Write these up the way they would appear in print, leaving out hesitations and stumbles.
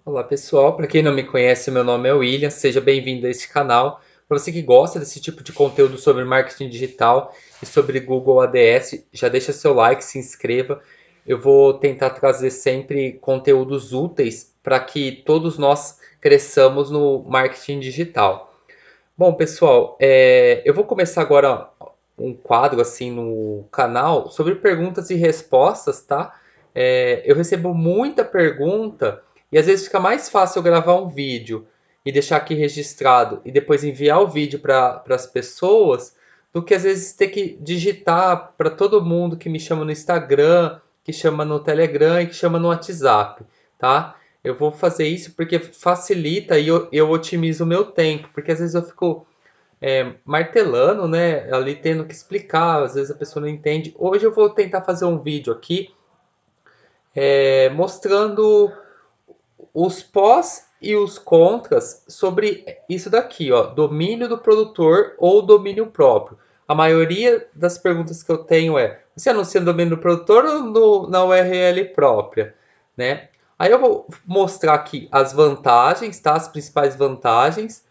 Olá pessoal, para quem não me conhece, meu nome é William, seja bem-vindo a este canal. Para você que gosta desse tipo de conteúdo sobre marketing digital e sobre Google Ads, já deixa seu like, se inscreva. Eu vou tentar trazer sempre conteúdos úteis para que todos nós cresçamos no marketing digital. Bom, pessoal, eu vou começar agora um quadro assim no canal sobre perguntas e respostas, tá? Eu recebo muita pergunta e às vezes fica mais fácil eu gravar um vídeo e deixar aqui registrado e depois enviar o vídeo para as pessoas do que às vezes ter que digitar para todo mundo que me chama no Instagram, que chama no Telegram e que chama no WhatsApp, tá? Eu vou fazer isso porque facilita e eu otimizo o meu tempo, porque às vezes eu fico martelando, né, ali tendo que explicar, às vezes a pessoa não entende. Hoje eu vou tentar fazer um vídeo aqui mostrando os pós e os contras sobre isso daqui, ó, domínio do produtor ou domínio próprio. A maioria das perguntas que eu tenho é: você anuncia no domínio do produtor ou na URL própria, né? Aí eu vou mostrar aqui as vantagens, tá? As principais vantagens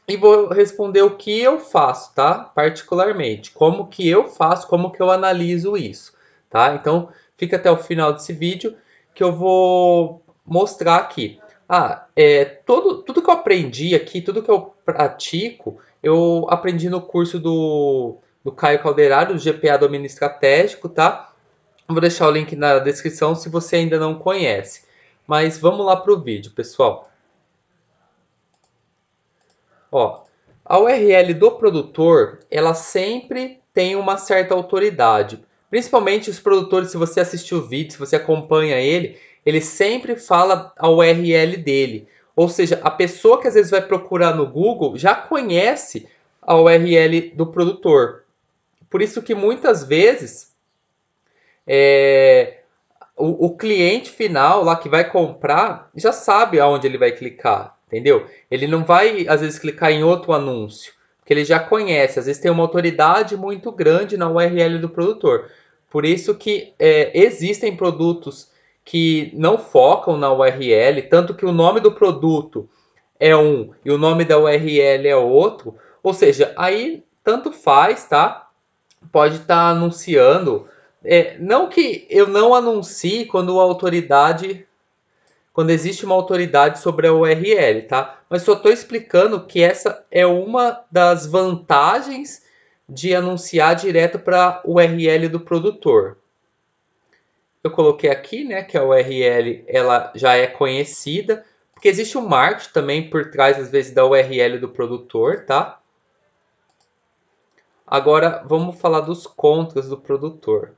e vou responder o que eu faço, tá? Particularmente, como que eu faço, como que eu analiso isso, tá? Então, fica até o final desse vídeo que eu vou mostrar aqui. Tudo que eu aprendi aqui, tudo que eu pratico, eu aprendi no curso do Caio Calderaro, do GPA Domínio Estratégico, tá? Vou deixar o link na descrição se você ainda não conhece. Mas vamos lá para o vídeo, pessoal. Ó, a URL do produtor, ela sempre tem uma certa autoridade. Principalmente os produtores, se você assistiu o vídeo, se você acompanha ele sempre fala a URL dele. Ou seja, a pessoa que às vezes vai procurar no Google já conhece a URL do produtor. Por isso que muitas vezes é, o cliente final lá que vai comprar já sabe aonde ele vai clicar, entendeu? Ele não vai, às vezes, clicar em outro anúncio, porque ele já conhece, às vezes tem uma autoridade muito grande na URL do produtor. Por isso que existem produtos que não focam na URL, tanto que o nome do produto é um e o nome da URL é outro, ou seja, aí tanto faz, tá? Pode estar anunciando. Não que eu não anuncie quando existe uma autoridade sobre a URL, tá? Mas só estou explicando que essa é uma das vantagens de anunciar direto para a URL do produtor. Eu coloquei aqui, né, que a URL ela já é conhecida, porque existe um marketing também por trás às vezes da URL do produtor, tá? Agora vamos falar dos contras do produtor.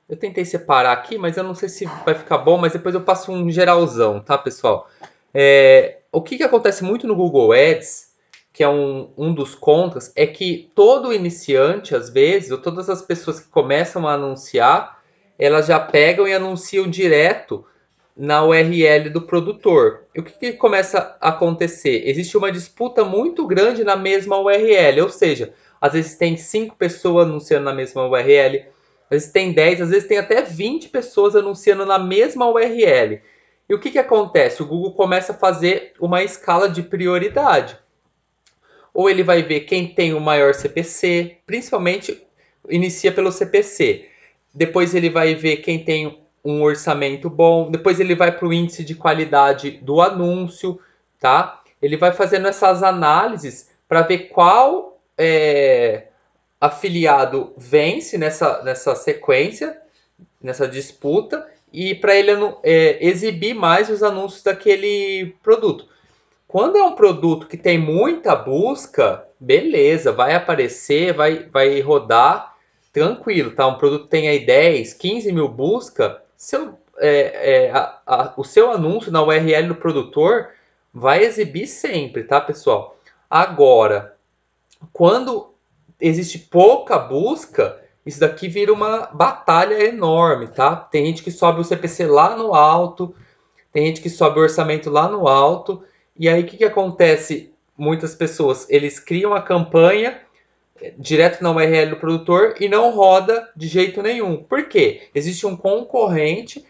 Eu tentei separar aqui, mas eu não sei se vai ficar bom, mas depois eu passo um geralzão, tá, pessoal? O que acontece muito no Google Ads, que é um dos contras, é que todo iniciante, às vezes, ou todas as pessoas que começam a anunciar, elas já pegam e anunciam direto na URL do produtor. E o que começa a acontecer? Existe uma disputa muito grande na mesma URL, ou seja, às vezes tem 5 pessoas anunciando na mesma URL, às vezes tem 10, às vezes tem até 20 pessoas anunciando na mesma URL. E o que acontece? O Google começa a fazer uma escala de prioridade. Ou ele vai ver quem tem o maior CPC, principalmente inicia pelo CPC. Depois ele vai ver quem tem um orçamento bom. Depois ele vai para o índice de qualidade do anúncio, tá? Ele vai fazendo essas análises para ver qual afiliado vence nessa sequência, nessa disputa, e para ele exibir mais os anúncios daquele produto. Quando é um produto que tem muita busca, beleza, vai aparecer, vai rodar tranquilo, tá? Um produto que tem aí 10, 15 mil buscas, o seu anúncio na URL do produtor vai exibir sempre, tá, pessoal? Agora, quando existe pouca busca, isso daqui vira uma batalha enorme, tá? Tem gente que sobe o CPC lá no alto, tem gente que sobe o orçamento lá no alto, e aí o que acontece? Muitas pessoas, eles criam a campanha direto na URL do produtor e não roda de jeito nenhum. Por quê? Existe um concorrente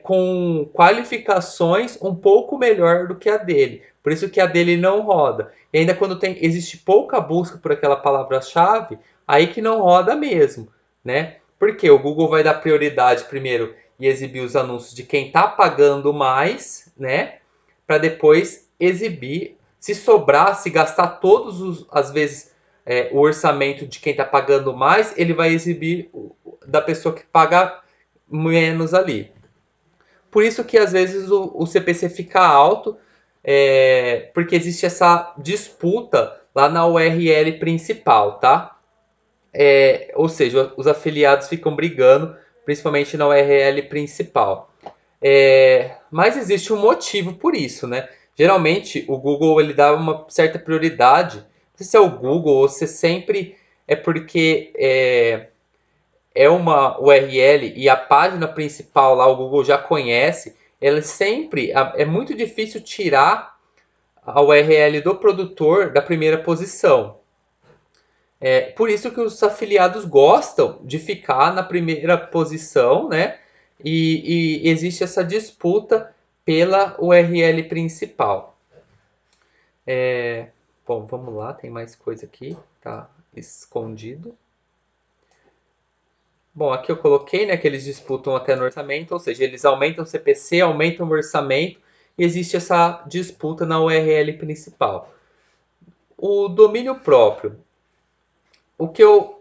com qualificações um pouco melhor do que a dele. Por isso que a dele não roda. E ainda quando existe pouca busca por aquela palavra-chave, aí que não roda mesmo, né? Porque o Google vai dar prioridade primeiro e exibir os anúncios de quem está pagando mais, né? Para depois exibir, se sobrar, se gastar às vezes, o orçamento de quem está pagando mais, ele vai exibir da pessoa que paga menos ali. Por isso que às vezes o CPC fica alto, porque existe essa disputa lá na URL principal, tá? Ou seja, os afiliados ficam brigando, principalmente na URL principal. Mas existe um motivo por isso, né? Geralmente o Google ele dá uma certa prioridade. Não sei se é o Google ou se sempre é porque é uma URL e a página principal lá o Google já conhece. Ela sempre é muito difícil tirar a URL do produtor da primeira posição. Por isso que os afiliados gostam de ficar na primeira posição, né? E existe essa disputa pela URL principal. Bom, vamos lá, tem mais coisa aqui, tá escondido. Bom, aqui eu coloquei, né, que eles disputam até no orçamento, ou seja, eles aumentam o CPC, aumentam o orçamento, e existe essa disputa na URL principal. O domínio próprio. O que eu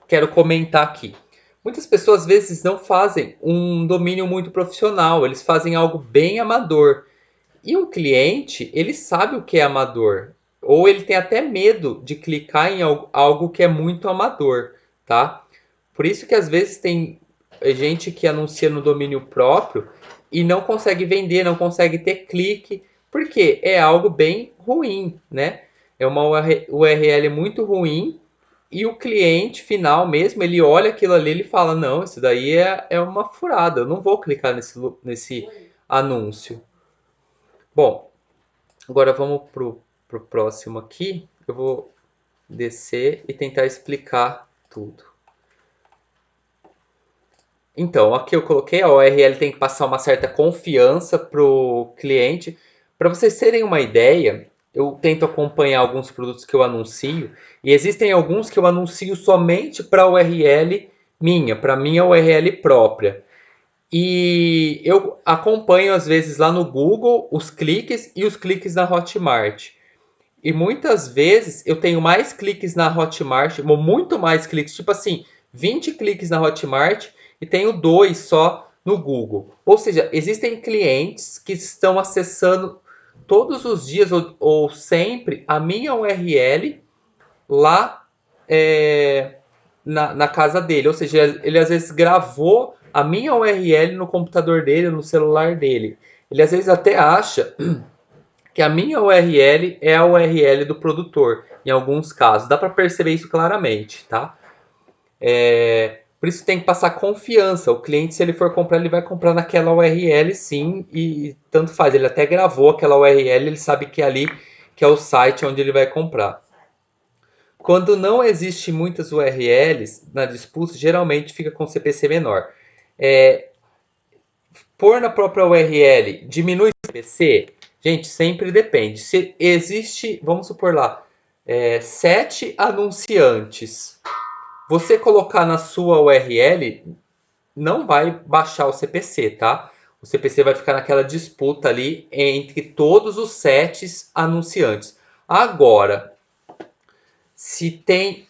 quero comentar aqui. Muitas pessoas às vezes não fazem um domínio muito profissional, eles fazem algo bem amador. E um cliente, ele sabe o que é amador, ou ele tem até medo de clicar em algo que é muito amador, tá? Por isso que às vezes tem gente que anuncia no domínio próprio e não consegue vender, não consegue ter clique, porque é algo bem ruim, né? É uma URL muito ruim e o cliente final mesmo, ele olha aquilo ali e ele fala, não, isso daí é uma furada, eu não vou clicar nesse anúncio. Bom, agora vamos pro próximo aqui. Eu vou descer e tentar explicar tudo. Então, aqui eu coloquei a URL tem que passar uma certa confiança para o cliente. Para vocês terem uma ideia, eu tento acompanhar alguns produtos que eu anuncio e existem alguns que eu anuncio somente para a URL minha, para minha URL própria. E eu acompanho às vezes lá no Google os cliques e os cliques na Hotmart. E muitas vezes eu tenho mais cliques na Hotmart, muito mais cliques, tipo assim, 20 cliques na Hotmart e tenho 2 só no Google. Ou seja, existem clientes que estão acessando todos os dias ou sempre a minha URL lá na casa dele. Ou seja, ele às vezes gravou a minha URL no computador dele, no celular dele. Ele às vezes até acha que a minha URL é a URL do produtor, em alguns casos. Dá para perceber isso claramente, tá? Por isso tem que passar confiança. O cliente, se ele for comprar, ele vai comprar naquela URL sim, e tanto faz. Ele até gravou aquela URL, ele sabe que é ali que é o site onde ele vai comprar. Quando não existe muitas URLs na disputa, geralmente fica com CPC menor. Pôr na própria URL diminui o CPC? Gente, sempre depende. Se existe, vamos supor lá, 7 anunciantes, você colocar na sua URL não vai baixar o CPC, tá? O CPC vai ficar naquela disputa ali entre todos os 7 anunciantes. Agora, se tem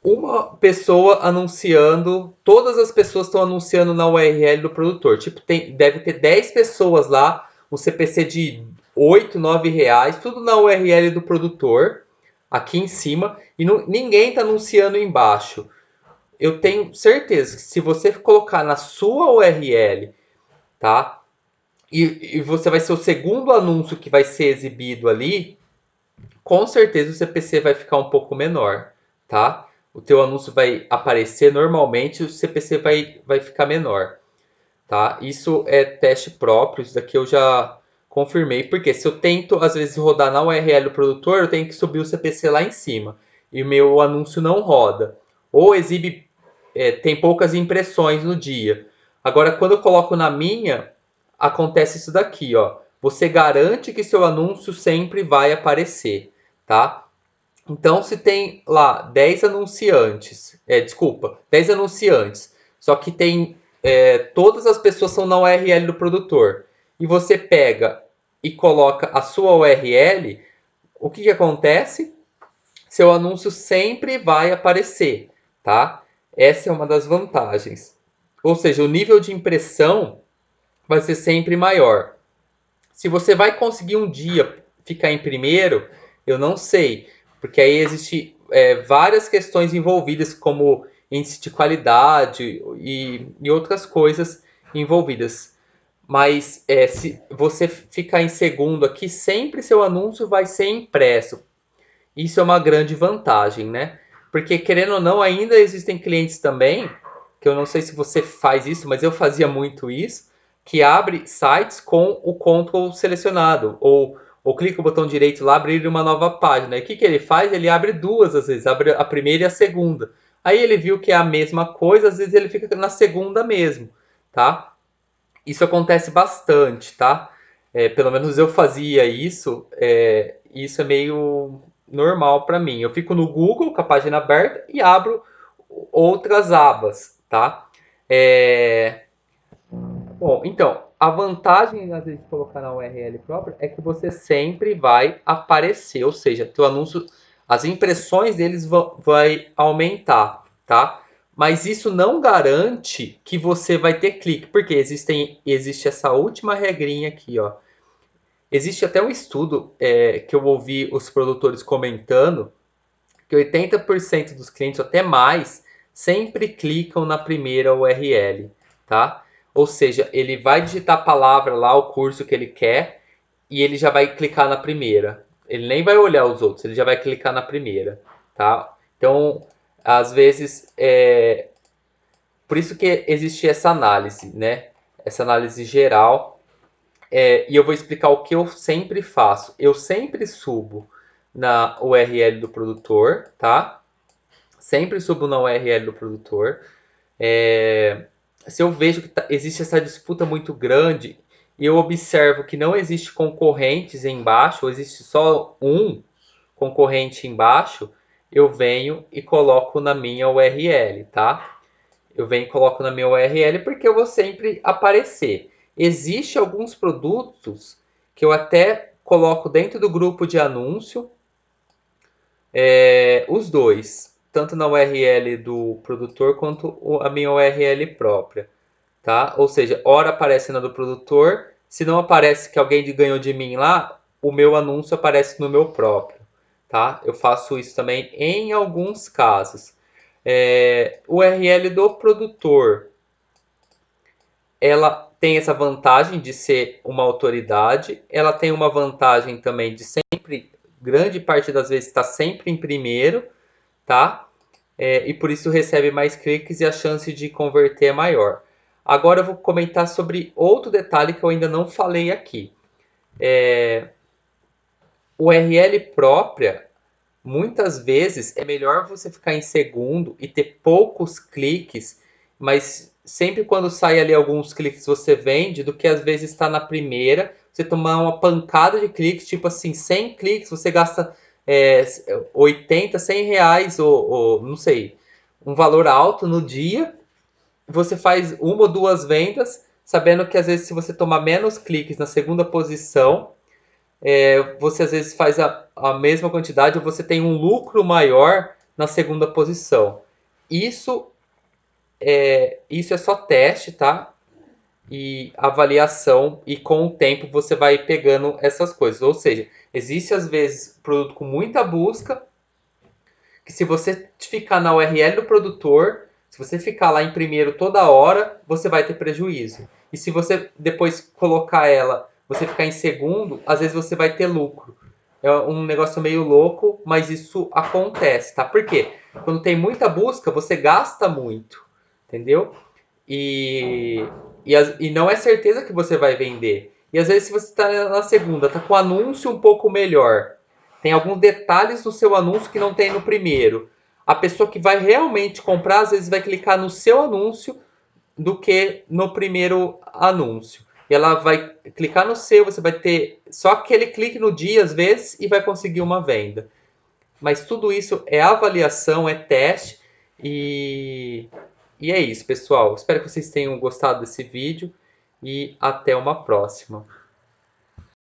uma pessoa anunciando, todas as pessoas estão anunciando na URL do produtor. Tipo, deve ter 10 pessoas lá, um CPC de 8, 9 reais, tudo na URL do produtor, aqui em cima, e ninguém está anunciando embaixo. Eu tenho certeza que se você colocar na sua URL, tá? E você vai ser o segundo anúncio que vai ser exibido ali, com certeza o CPC vai ficar um pouco menor, tá? O teu anúncio vai aparecer normalmente, o CPC vai ficar menor, tá? Isso é teste próprio, isso daqui eu já confirmei, porque se eu tento às vezes rodar na URL do produtor, eu tenho que subir o CPC lá em cima e o meu anúncio não roda, ou exibe tem poucas impressões no dia. Agora, quando eu coloco na minha, acontece isso daqui, ó. Você garante que seu anúncio sempre vai aparecer, tá? Então, se tem lá 10 anunciantes, 10 anunciantes, só que tem todas as pessoas são na URL do produtor, e você pega e coloca a sua URL, o que acontece? Seu anúncio sempre vai aparecer, tá? Essa é uma das vantagens. Ou seja, o nível de impressão vai ser sempre maior. Se você vai conseguir um dia ficar em primeiro, eu não sei, porque aí existe várias questões envolvidas, como índice de qualidade e outras coisas envolvidas. Mas se você ficar em segundo aqui, sempre seu anúncio vai ser impresso. Isso é uma grande vantagem, né? Porque, querendo ou não, ainda existem clientes também, que eu não sei se você faz isso, mas eu fazia muito isso, que abre sites com o Ctrl selecionado, ou clica o botão direito lá, abrir uma nova página. E o que ele faz? Ele abre duas, às vezes, abre a primeira e a segunda. Aí ele viu que é a mesma coisa, às vezes ele fica na segunda mesmo, tá? Isso acontece bastante, tá? Pelo menos eu fazia isso. Isso é meio normal para mim. Eu fico no Google com a página aberta e abro outras abas, tá? É, Bom, então, a vantagem às vezes de colocar na URL própria é que você sempre vai aparecer, ou seja, teu anúncio, as impressões deles vai aumentar, tá? Mas isso não garante que você vai ter clique, porque existe essa última regrinha aqui, ó. Existe até um estudo que eu ouvi os produtores comentando que 80% dos clientes, ou até mais, sempre clicam na primeira URL, tá? Ou seja, ele vai digitar a palavra lá, o curso que ele quer, e ele já vai clicar na primeira. Ele nem vai olhar os outros, ele já vai clicar na primeira, tá? Então, às vezes, por isso que existe essa análise, né? Essa análise geral. E eu vou explicar o que eu sempre faço. Eu sempre subo na URL do produtor, tá? Sempre subo na URL do produtor. Se eu vejo que existe essa disputa muito grande e eu observo que não existe concorrentes embaixo, ou existe só um concorrente embaixo, eu venho e coloco na minha URL, tá? Eu venho e coloco na minha URL porque eu vou sempre aparecer. Existem alguns produtos que eu até coloco dentro do grupo de anúncio, os dois, tanto na URL do produtor quanto a minha URL própria, tá? Ou seja, ora aparece na do produtor, se não aparece que alguém ganhou de mim lá, o meu anúncio aparece no meu próprio, tá? Eu faço isso também em alguns casos. URL do produtor, ela tem essa vantagem de ser uma autoridade, ela tem uma vantagem também de sempre, grande parte das vezes, estar sempre em primeiro, tá? E por isso recebe mais cliques e a chance de converter é maior. Agora eu vou comentar sobre outro detalhe que eu ainda não falei aqui. URL própria, muitas vezes é melhor você ficar em segundo e ter poucos cliques, mas sempre quando sai ali alguns cliques você vende, do que às vezes está na primeira, você tomar uma pancada de cliques, tipo assim, 100 cliques, você gasta 80, 100 reais ou não sei, um valor alto no dia, você faz uma ou duas vendas, sabendo que às vezes se você tomar menos cliques na segunda posição, você às vezes faz a mesma quantidade ou você tem um lucro maior na segunda posição. Isso é só teste, tá? E avaliação, e com o tempo você vai pegando essas coisas. Ou seja, existe às vezes produto com muita busca, que se você ficar na URL do produtor, se você ficar lá em primeiro toda hora, você vai ter prejuízo. E se você depois colocar ela, você ficar em segundo, às vezes você vai ter lucro. É um negócio meio louco, mas isso acontece, tá? Por quê? Quando tem muita busca, você gasta muito, entendeu? E, e não é certeza que você vai vender. E às vezes se você está na segunda, está com o anúncio um pouco melhor, tem alguns detalhes no seu anúncio que não tem no primeiro. A pessoa que vai realmente comprar, às vezes vai clicar no seu anúncio do que no primeiro anúncio. E ela vai clicar no seu, você vai ter só aquele clique no dia às vezes e vai conseguir uma venda. Mas tudo isso é avaliação, é teste e é isso, pessoal. Espero que vocês tenham gostado desse vídeo e até uma próxima.